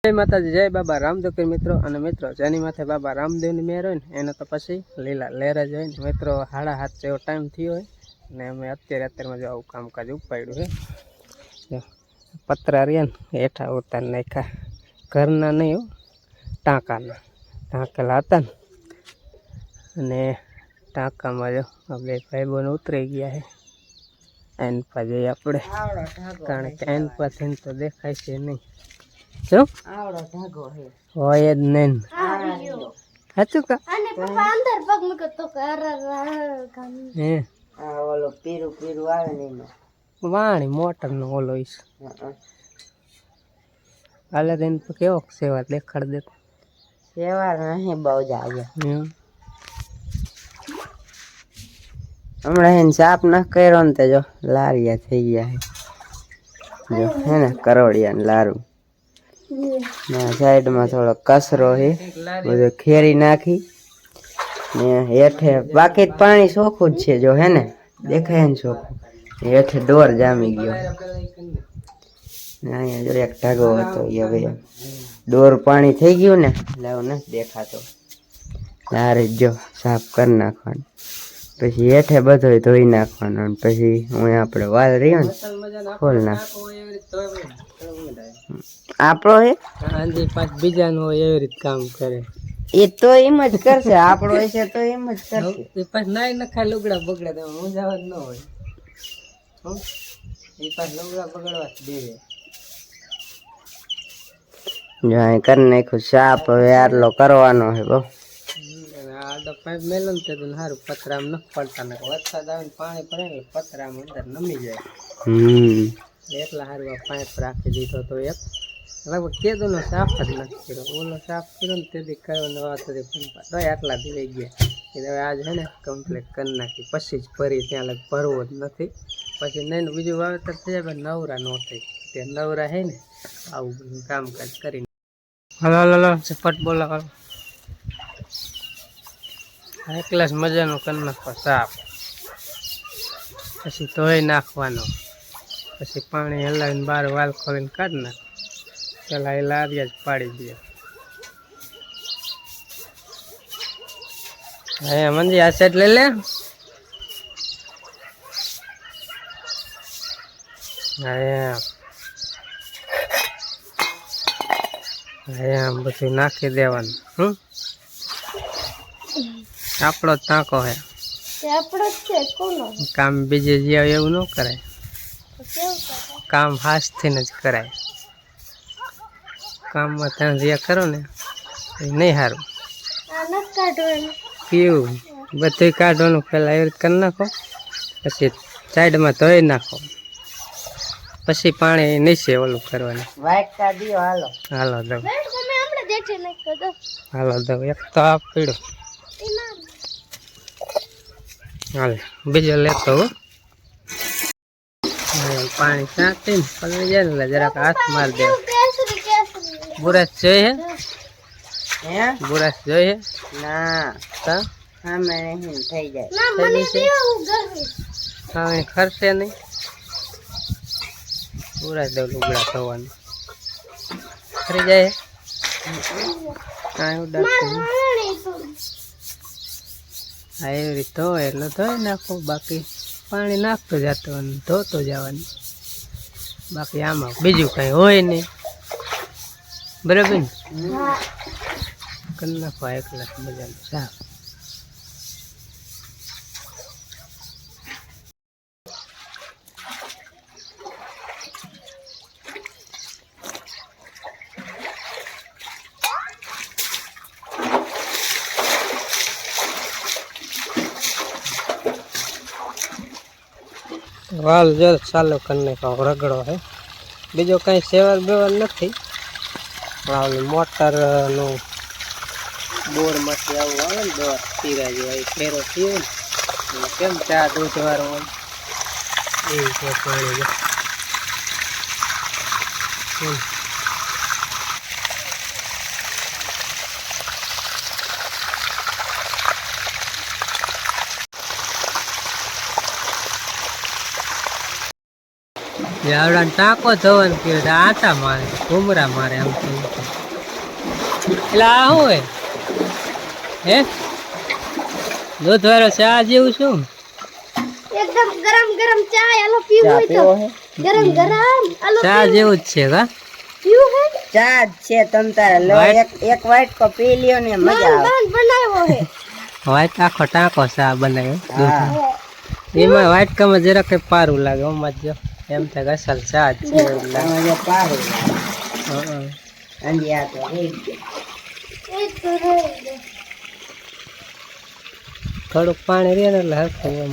જય માતાજી, જય બાબા રામદેવ મિત્રો. અને મિત્રો જેની માથે બાબા રામદેવની મેર હોય ને એને તો પછી લીલા લહેર જ હોય ને મિત્રો. 7:30 જેવો ટાઈમ થયો હોય ને અમે અત્યારમાં જો આવું કામકાજ ઉપાડ્યું છે. પતરા રહ્યા ને હેઠા ઉતારી નાખ્યા, ઘરના નહીં હો, ટાંકાના ટાંકેલા હતા ને. અને ટાંકામાં જો બે ભાઈબંધ ઉતરી ગયા છે. એન પાછી આપણે કારણ કે એન પાછી તો દેખાય છે નહીં. શું આવડો ઢાગો હે હોય જ નહીં સાચું કા અને પપ્પા અંદર પગ મૂકો તો હે આ ઓલો પીરું પીરું આવે ને એમાં વાણી મોટર નો ઓલો ઈસ હાલે દેન કેવો સેવા દેખાડ દે સેવા નહીં બહુ જાય હમણાં એને સાપ ન કર્યો ને તે જો લારિયા થઈ ગયા છે જો હે ને કરોડિયા ને લારું સાઈડમાં થોડો કચરો છે, બધો ખેરી નાખી ને હેઠે બાકી પાણી ચોખ્ખું જ છે જો હે ને દેખાય ને ચોખ્ખું. હેઠે ડોર જામી ગયો ને અહીંયા જો એક ઢાગો હતો એ હવે ડોર પાણી થઈ ગયું ને એટલે નથી દેખાતો. લારે જો સાફ કરી નાખવાનું, પછી હેઠે બધો ધોઈ નાખવાનો, પછી હું આપણે વાલ રહ્યો ને ખોલ નાખ આપણો હે હાજી પાછ બીજાનો હોય એવી રીતે કામ કરે એ તો એમ જ કરશે. આપણો હશે તો એમ જ કરશે. એ પાછ નાઈ નખાય લુગડા બગડે તો હું જવા જ ન હોય એ પાછ લુગડા બગડવા જ દેવે. જો અહીં કરી નાખ્યું સાપ, હવે આટલો કરવાનો છે બહુ. આડો પાઇપ મેલો ને તે સારું પતરામાં ન પડતા ને વરસાદ આવે ને પાણી પડે ને પતરામાં અંદર નમી જાય. એટલા સારું આ પાઇપ રાખી દીધો તો એક લગભગ કેદુનો સાફ જ નથી કર્યો. ઓલો સાફ કર્યો ને તેથી કયો ને વાત હતી તો આટલા થઈ ગયા. એટલે હવે આજ હે ને કમ્પ્લીટ કરી નાખી, પછી જ ભરી ત્યાં લગ ભરવો જ નથી. પછી નહીં બીજું વાવેતર થઈ જાય નવરા ન થઈ ત્યાં નવરા હે ને આવું બધું કામકાજ કરીને. હલો હલો હલો ફટ બોલો એકલા મજાનું કરી નાખો સાફ, પછી ધોઈ નાખવાનો, પછી પાણી હલાવીને બહાર વાલ ખોલીને કાઢી નાખો. પેલા એ લાવ્યા જ પાડી દે. હે મંજી આ સેટ લઈ લે. આમ બધું નાખી દેવાનું. આપણો જ ટાંકો હે, કામ બીજે જ્યાં એવું ન કરાય, કામ હાથથી જ કરાય. કામમાં ત્યાં જે કરો ને એ નહીં સારું. પીવું બધું કાઢવાનું પેલા એવી રીતે કરી નાખો, પછી સાઈડમાં ધોઈ નાખો, પછી પાણી નીચે ઓલું કરવાનું. હાલો દઉં હાલો દઉં એક તો આ પીડો હાલે બીજો લેતો પાણી ચાંટી ને પલળી જાય ને જરાક હાથ માર દે. બુરાશ જોઈએ હે બુરાશ જોઈએ ના થઈ જાય ખર્ચે નહીં. બુરાશ દઉં લુગડા થવાનું ખરી જાય કાંઈ ઉડાડતું હા એવી રીતે ધોય એટલે ધોઈ નાખો. બાકી પાણી નાખતો જવાનું ધોતો જવાનું, બાકી આમાં બીજું કઈ હોય નહીં. બરાબર ને કરી નાખો એકલા મજાનું સાફ. વાલ જો ચાલુ કરીને કહો રગડો હે, બીજો કઈ સેવર બેવર નથી. મોટરનું બોરમાંથી આવું આવે ને દવા પીરા જેવા એ ફેરો થયો ને કેમ ચા દૂધ વાળો હોય એ છે પાણી. આવડા ટાંકો ધોવાનું કીધું આટા મારે ઘુમરા મારે આમ એટલે આ શું હોય હે દૂધ વાળો ચા જેવું શું एकदम गरम गरम चाय आलो पीવું હોય તો गरम गरम आलो ચા જેવું જ છે કા पीવું है ચા છે તમ તારે લો એક વાઇટ કો પી લ્યો ને મજા આવે बन बनायो है વ્હાઈટ આખો ટાંકો ચા બનાવ્યો એમાં વ્હાઈટ કમાં જરા કઈ પારું લાગે ઓમાં જો એમ થાય અસલ ચા જ છે એવું લાગે આમાં પારું હં. અંજી આ તો एक तो रे થોડુંક પાણી રહે ને એટલે હરખું એમ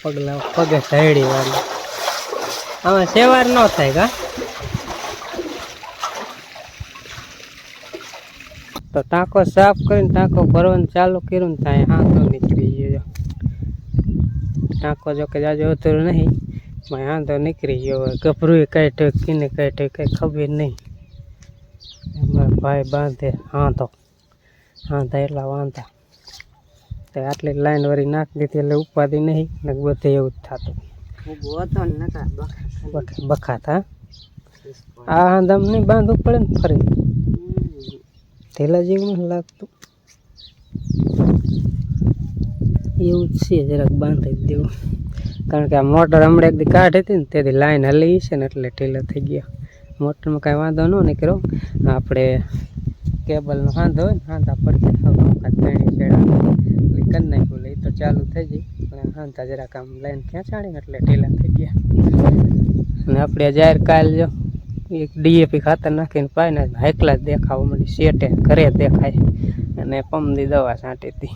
પગલા પગે સહેડી વાળી આમાં સેવાર ન થાય કા તો ટાંકો સાફ કરીને ટાંકો ભરવાનું ચાલુ કર્યું ને ત્યાં હાંધો નીકળી ગયો ટાંકો જો કે જાજો અધૂરું નહીં પણ હાંધો નીકળી ગયો હોય ગભરું કઈ ઠેકીને કઈ ઠેક કઈ ખબર નહીં એમાં ભાઈ બાંધે હાંધા એટલા વાંધા તો આટલી લાઈન વળી નાખી દીધી એટલે ઉપાધિ નહીં ને બધે એવું જ થતું ઉભો હતો ને નકા બખાતા આ હાંધામ નહીં બાંધવું પડે ને ફરી થેલા જેવું નથી લાગતું એવું જ છે જરાક બાંધી જ દેવું કારણ કે આ મોટર હમણાં એકદી કાઢી હતી ને તેથી લાઈન હલી છે ને એટલે ઢીલા થઈ ગયા મોટરમાં કાંઈ વાંધો ન નીકળ્યો આપણે કેબલનો હાંધો હોય ને હાંધા પડતી ત્રણેય છેડા એટલે કરી નાખ્યું એટલે એ તો ચાલુ થઈ જાય પણ હાંધા જરાક આમ લાઈન ખેંચાડી ને એટલે ઢીલા થઈ ગયા અને આપણે જાહેર કાલ જો એક ડીએપી ખાતર નાખીને પાય ને હાઈકલા જ દેખાવા મળી શેટે ઘરે દેખાય અને પમદી દવા છાંટી હતી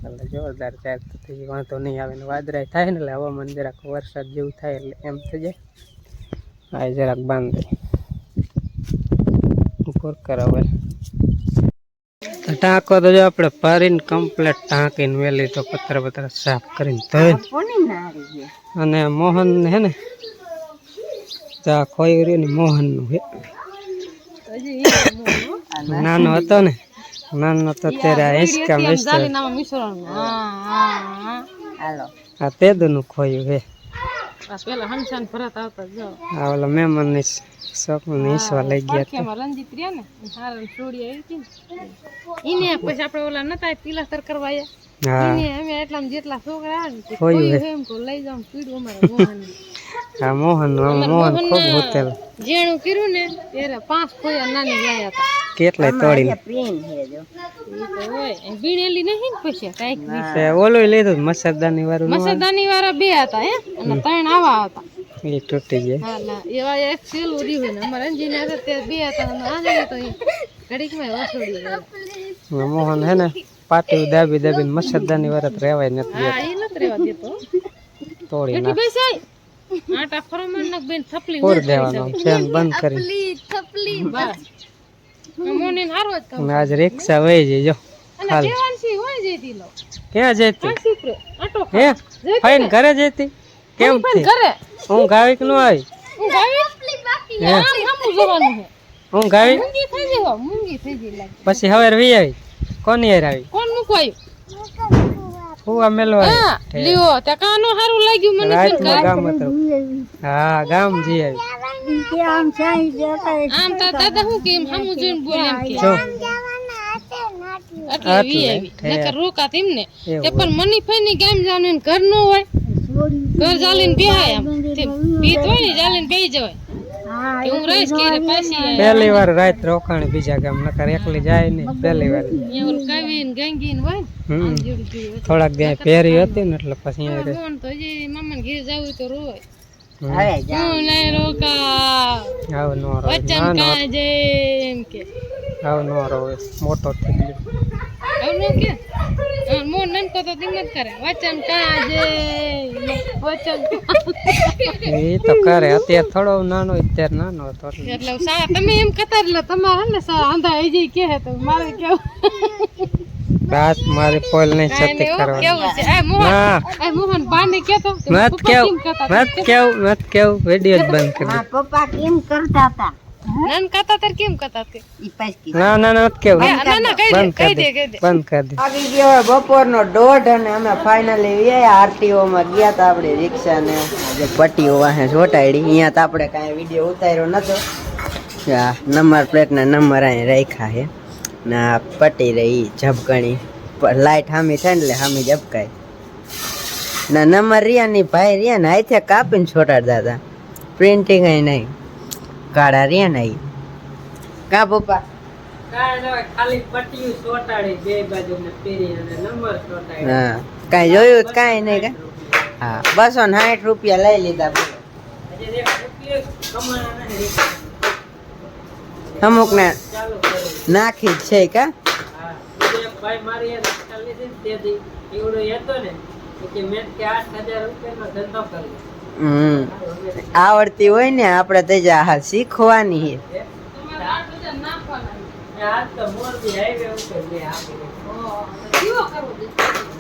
એટલે જોરદાર ચાર તો થઈ વાંધો નહીં આવે ને વાદળાય થાય ને એટલે હવામાન જરાક વરસાદ જેવું થાય એટલે એમ થઈ જાય આ જરાક બાંધે ઉપર કરાવે તો ટાંકો તો જો આપણે ભરીને કમ્પ્લેટ ટાંકીને વેલી તો પથ્થર પથ્થર સાફ કરીને ધોઈને કોની નારી છે અને મોહન હે ને ચા ખોઈ રહ્યું ને મોહનનું હે નાનો હતો ને નાનો તો ત્યારે હિંચકા હાલો આ તેદુનું ખોયું હે આ ઓલા મહેમાનની શોખનું હિંસવા લઈ ગયા હતા રંજીત રહ્યા ને હારા છોડી આવી હતી ને એને પછી આપણે ઓલા નતા તિલાસ્તર કરવાયા હા એને અમે એટલા જેટલા છોકરા આવે ને ખોયું હે એમ કો લઈ જાવ પીડું અમારા મોહન આ મોહન મોહન ખૂબ હોતેલ જેણું કર્યું ને ત્યારે 5 ખોયા નાની લાયા હતા કેટલાય તોડીને પ્રેમ છે જો ઈ તો હોય બીણેલી નહીં ને પછી કાઈક તે ઓલું લીધું મસરદાની વાળું મસદાની વાળા 2 હતા હે અને 3 આવા હતા એ તૂટી ગયા હા ના એવા એક સેલ ઉડી હોય ને અમારા એન્જિનિયર હતા તે 2 હતા અને આજે તો ઘડીકમાં વસોડી ગયા મોહન હે ને પાટી દાબી દાબીને મસરદાની વાળા રહેવાય નથી હા એ નથી રહેવા દેતો તોડી એટી નાખ બેસાય આટા ફરમાન નક બેન થપલી પૂર દેવાનો ફેન બંધ કરી थपली બસ મોને હારો જ કામ અને આજ રિક્ષા વહી જઈ જો અને દેવાનસી હોય જઈતી લો ક્યાં જતી સીપરે આટો હે ફાઈન ઘરે જતી કેમ થી કરે હું ગાવી કે ન આવી હું ગાવી बाकी હે આમ હમું જવાનું છે હું ગાવી મૂંગી થઈ ગઈ હો મૂંગી થઈ ગઈ લાગે પછી હવે વી આવી કોની યાર આવી કોણ મૂકવાયું હું આ મેલો હા લ્યો તે કાનો હારું લાગ્યું મને રાતમાં ગામ હતું હા ગામ જી આવી કેમ સાઈ જતા આમ તો દાદા હું કેમ હમું જોઈને બોલે એમ કે જો એટલે વી આવી નકર રોકા તેમને તે પણ મની ફઈની ગામ જવાનું ને ઘર નો હોય ઘર જાલીને બેહાય આમ તે પીત હોય ને જાલીને બેહી જવાય કે હું રહીશ કે રે પાછી આય પહેલી વાર રાત રોકાણી બીજા ગામ નકર એકલી જાય ને પહેલી વાર એવું કાવીન ગંગીન હોય ને આમ જોડી જોડી થોડાક દી પહેરી હતી ને એટલે પછી અહીંયા રહી. મોહન તો હજી મામાને ઘેર જાવું તો રોય હવે જા હું નહીં રોકા આવ નો રોવે વચન નાનો કાજે એમ કે આવ નો રોવે મોટો થઈ ગયો આવનું કે મોહન નનકો તો દિમત કરે વચન કાજે વચન એ તો કરે અત્યારે થોડો નાનો અત્યારે નાનો હતો એટલે એટલે સા તમે એમ કહેતા એટલે તમારે ને સા આંધા આવી જઈ કે તો મારે કેવું રાત મારી પોલ નહીં કાંઈ સતી નહીં, એવું કરવાની કેવું છે આ મોહન ના આ મોહન બાને કેતો કે મત પપ્પા કેવું કેમ કહેતા મત કેવું વિડીયો જ બંધ કરી મારા પપ્પા કેમ કરતા હતા નાન કાતા તાર કેમ કાતા તે ઈ પાછી ના ના ના નથી કેવું ના ના કહી દે કહી દે કહી દે બંધ કરી દે આવી ગયો હવે બપોરનો 1:30 અને અમે ફાઇનલી વ્યાયા આરટીઓ માં ગયા તા આપણે રિક્ષા ને જે પટ્ટીઓ વાહે ચોટાડી અહીંયા તો આપણે કાંઈ વિડીયો ઉતાર્યો નતો આ નંબર પ્લેટ ના નંબર અહીં રાખ્યા છે ને આ પટ્ટી રહી ઝબકણી લાઈટ હામી થાય ને એટલે હામી ઝબકાય ના નંબર રહ્યા ની ભાઈ રહ્યા ને આથી કાપીને છોટાડતા હતા પ્રિન્ટિંગ અહીં નહીં કાળા રહ્યા ને અહીં કા પપ્પા ખાલી પટ્ટીઓ ચોટાડી બે બાજુ ને પેરી અને નંબર ચોટાડી હા કાંઈ જોયું જ કાંઈ નહીં કા હા 260 રૂપિયા લઈ લીધા બોલો હજી એક રૂપિયો કમાણા નહીં અમુક ને ચાલુ કરી નાખી જ છે કા હા એક ભાઈ મારી યાર રિક્ષા લીધી ને તેથી એવડો હતો ને કે મેં કે 8000 રૂપિયાનો ધંધો કર્યો આવડતી હોય ને આપણે તો જ આ શીખવાની છે તમારે 8000 નાખવાના આજ તો મોરબી હાઈવે ઉપર બે આપી કેવો કરવો દે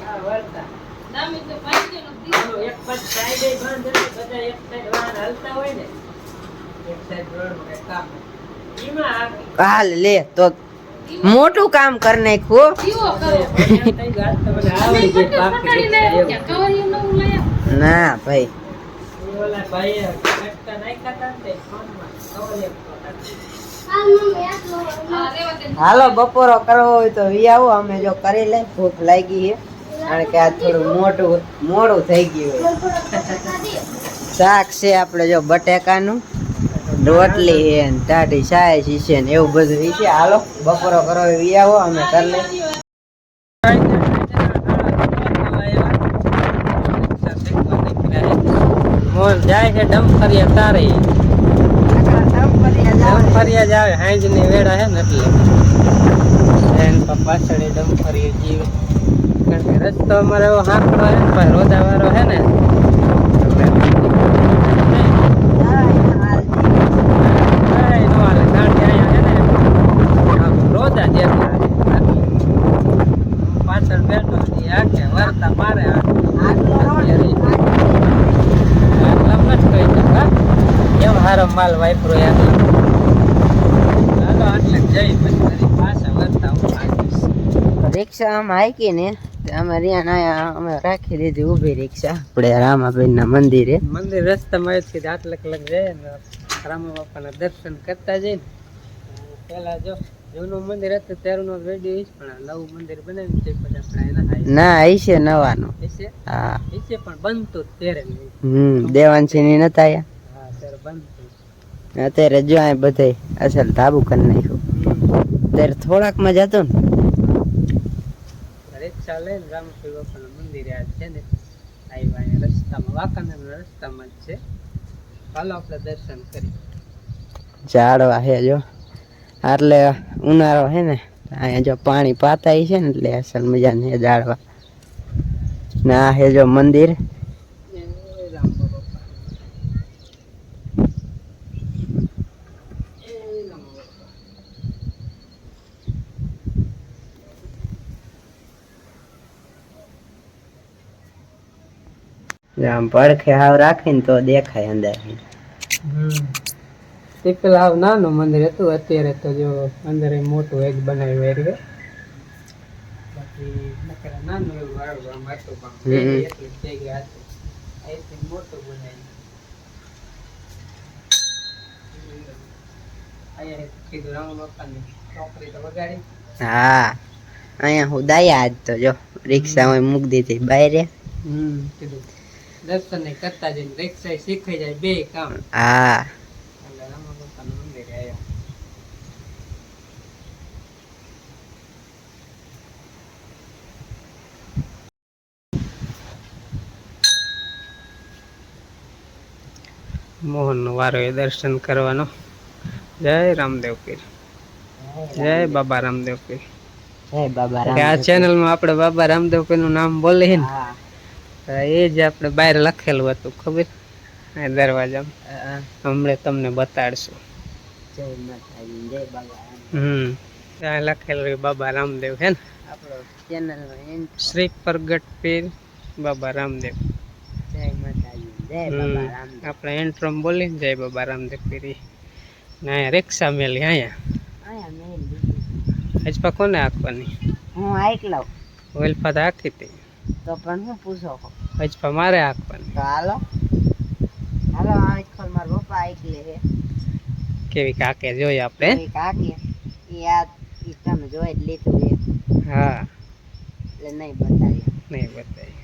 આ વળતા દામી તો પાછી નો ચાલો એક પછી સાઈડે બંધ એટલે બધા એક સાઈડ વાહન હાલતા હોય ને એક સાઈડ રોડ માં કામ એમાં આપી હાલ લે તો મોટું કામ કરી નાખ્યું કેવો કરવો થઈ ગયા તમને આવડી ગઈ બાકી રિક્ષા એવું. કવરિયું નવું લઈ આવ ના ભાઈ એ ઓલા ભાઈએ કટકા નાખ્યા હતા ને તે ફોનમાં કવર એક ફોટા. આ મમ્મી આટલો હા રેવા દે હાલો બપોરો કરવો હોય તો વી આવો અમે જો કરી લે ભૂખ લાગી છે કારણ કે આ થોડું મોડું થઈ ગયું હોય શાક છે આપણે જો બટેકાનું રોટલી છે ને ટાઢી છાય છે ને એવું બધું છે હાલો બપોરો કરો વી આવો અમે કરી લઈ મોહન જાય છે ડમફરિયા તારે ડમફરિયા જ આવે હાંજ ની વેળા હે ને એટલે એન પાછળ ડમફરિયા જીવે કારણ કે રસ્તો અમારે એવો હાંકડો હે ને ભાઈ રોદા વાળો હે ને રોદા જેટલા પાછળ બેઠો આખે વરતા મારે હારો માલ વાપરો હાલો આટલે જઈ પછી પાછા વરતા હું રિક્ષા આમ હાકી ને અમે રિયા અમે રાખી દીધી ઊભી રિક્ષા આપણે રામાબેન ના મંદિરે મંદિર રસ્તામાં અહીંથી આટલેક લગ જાય ને રામા બાપાના દર્શન કરતા જઈને પેલા જો જૂનું મંદિર હતું ત્યારનો રેડિયો પણ નવું મંદિર બનાવ્યું તે પછી આપણે એના ના હશે નવાનું હશે હા હશે પણ બનતું જ ત્યારે નહીં. દેવાંશી ની નતા આયા હા ત્યારે બનતું અત્યારે જો આ બધે અસલ ધાબુ કરી નાખ્યું ત્યારે થોડાક માં જતો ને રિક્ષા લઈને રામપુર બાપાના મંદિરે આજ છે ને આવ્યા અહીંયા રસ્તામાં વાંકાનેરના રસ્તામાં જ છે હાલો આપણે દર્શન કરી ઝાડવા હે જો એટલે ઉનાળો હે ને અહીંયા જો પાણી પાતાય છે ને એટલે અસલ મજા ને ઝાડવા ના હે જો મંદિર રામ બાપા આમ પડખે હાવ રાખીને તો દેખાય અંદર તે પેલા આવ નાનું મંદિર હતું અત્યારે તો જો અંદર મોટું એક બનાવ્યું એટલે બાકી નકરા નાનું એવું વાળું આમ હતું પણ એટલી જગ્યા હતી અહીંથી મોટું બનાવ્યું અહીંયા કીધું રામ બાપાની ચોકડી તો વગાડી હા અહીંયા હું દાયા આજ તો જો રિક્ષા માં મૂકી દીધી બહાર કીધું દર્શન કરતા જઈને રિક્ષા શીખાઈ જાય બે કામ હા એટલે રામ બાપાનું મંદિર આવ્યા મોહન નો વારો એ દર્શન કરવાનો જય રામદેવ પીર જય બાબા રામદેવ પીર હે બાબા કે આ ચેનલ માં આપણે બાબા રામદેવ પીર નું નામ બોલીએ ને હા તો એ જ આપણે બહાર લખેલું હતું ખબર આ દરવાજામાં હમણાં તમને બતાડશું જય માતાજી જય બાબા ત્યાં લખેલું બાબા રામદેવ હે ને આપણો ચેનલ નો શ્રી પ્રગટ પીર બાબા રામદેવ જય માતાજી જય બાબા રામ આપણે એન્ટ્રોમ બોલીને જય બાબા રામદેવ પીર ને અહીંયા રિક્ષા મેલી અહીંયા અહીંયા મેલ દીધી. હજપા કોને આખવાની હું આઈક લઉં ઓલફા તો આખી હતી તો પણ હું પૂછો છો. હજપા મારે આખવાની તો હાલો હાલો આઈક ખોલ મારા પપ્પા આઈક લે હે કેવી કાકે જોઈએ આપણે એ કાકી એ આ ઈ તમે જોઈ જ લીધું હે હા એટલે નહીં બતાવી. નહીં બતાવી